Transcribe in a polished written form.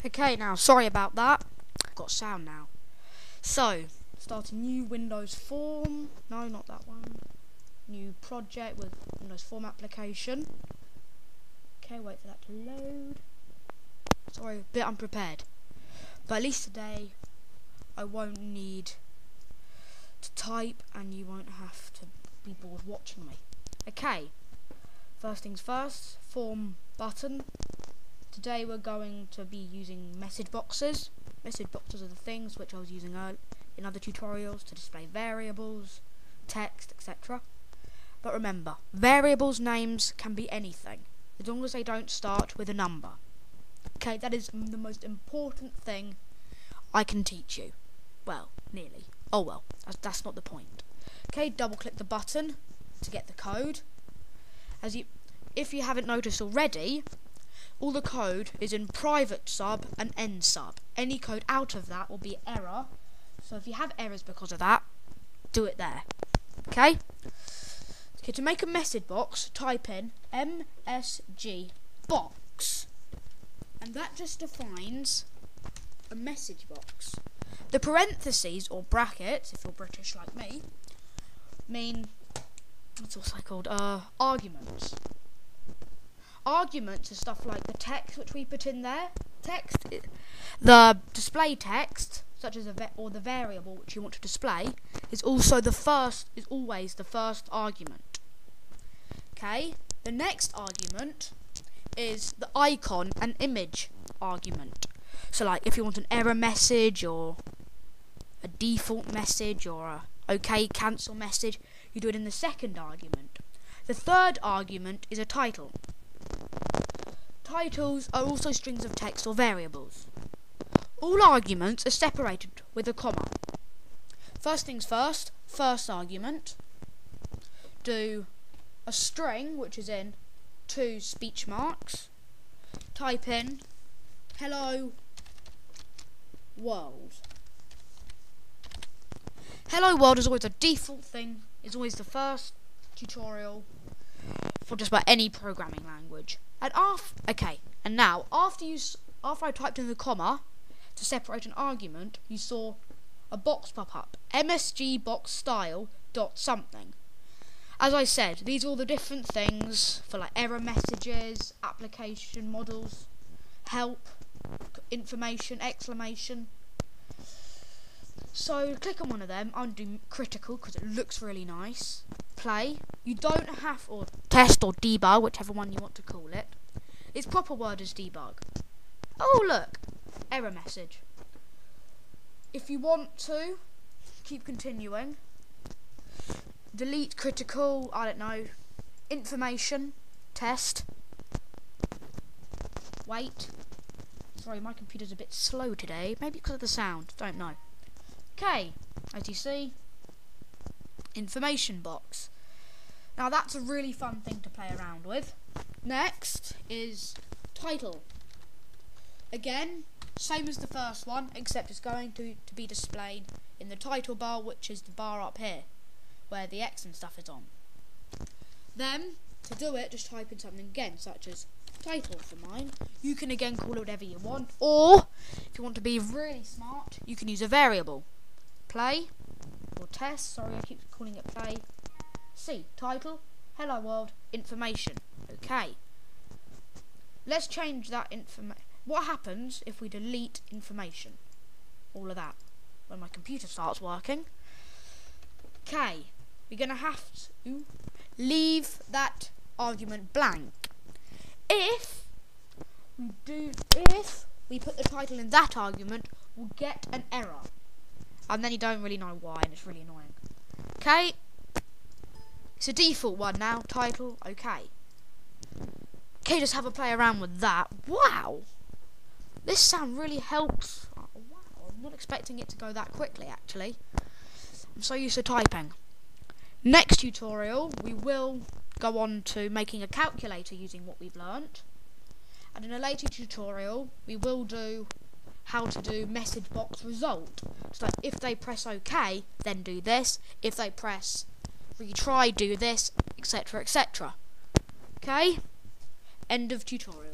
Okay, now sorry about that. I've got sound now. So, start a new Windows form. No, not that one. New project with Windows form application. Okay, wait for that to load. Sorry, a bit unprepared. But at least today I won't need to type and you won't have to be bored watching me. Okay, first things first, form button. Today we're going to be using Messageboxes. Messageboxes are the things which I was using in other tutorials to display variables, text, etc. But remember, variables names can be anything, as long as they don't start with a number. Okay, that is the most important thing I can teach you. Well, nearly. Oh well, that's not the point. Okay, double click the button to get the code. If you haven't noticed already, all the code is in private sub and end sub. Any code out of that will be error. So if you have errors because of that, do it there. Okay? Okay, to make a message box, type in MSG box. And that just defines a message box. The parentheses or brackets, if you're British like me, mean what's also called arguments. Arguments are stuff like the text which we put in there. The display text, such as or the variable which you want to display, is always the first argument. Okay. The next argument is the icon and image argument. So, like if you want an error message or a default message or a OK cancel message, you do it in the second argument. The third argument is a title. Titles are also strings of text or variables. All arguments are separated with a comma. First things first, first argument. Do a string which is in 2 speech marks. Type in hello world. Hello world is always a default thing, is always the first tutorial for just about any programming language. And now after I typed in the comma to separate an argument, you saw a box pop up. MSG box style dot something. As I said, these are all the different things for like error messages, application models, help, information, exclamation. So click on one of them. I'm doing critical because it looks really nice. Play. You don't have, or test or debug, whichever one you want to call it. Its proper word is debug. Oh look, error message. If you want to keep continuing, delete critical, I don't know, information, test. Wait. Sorry, my computer's a bit slow today. Maybe because of the sound, don't know. Okay, as you see, information box. Now that's a really fun thing to play around with. Next is title. Again, same as the first one, except it's going to be displayed in the title bar, which is the bar up here, where the X and stuff is on. Then, to do it, just type in something again, such as title for mine. You can again call it whatever you want, or if you want to be really smart, you can use a variable. Play, or test, sorry I keep calling it play. C, title, hello world, information. Okay. Let's change that information. What happens if we delete information? All of that. When my computer starts working. Okay. We're going to have to leave that argument blank. If we put the title in that argument, we'll get an error. And then you don't really know why, and it's really annoying. Okay. It's a default one now. Title. Okay. Okay, just have a play around with that. Wow. This sound really helps. Oh, wow. I'm not expecting it to go that quickly, actually. I'm so used to typing. Next tutorial, we will go on to making a calculator using what we've learnt. And in a later tutorial, we will do how to do message box result. So if they press OK, then do this. If they press retry, do this, etc., etc. Okay? End of tutorial.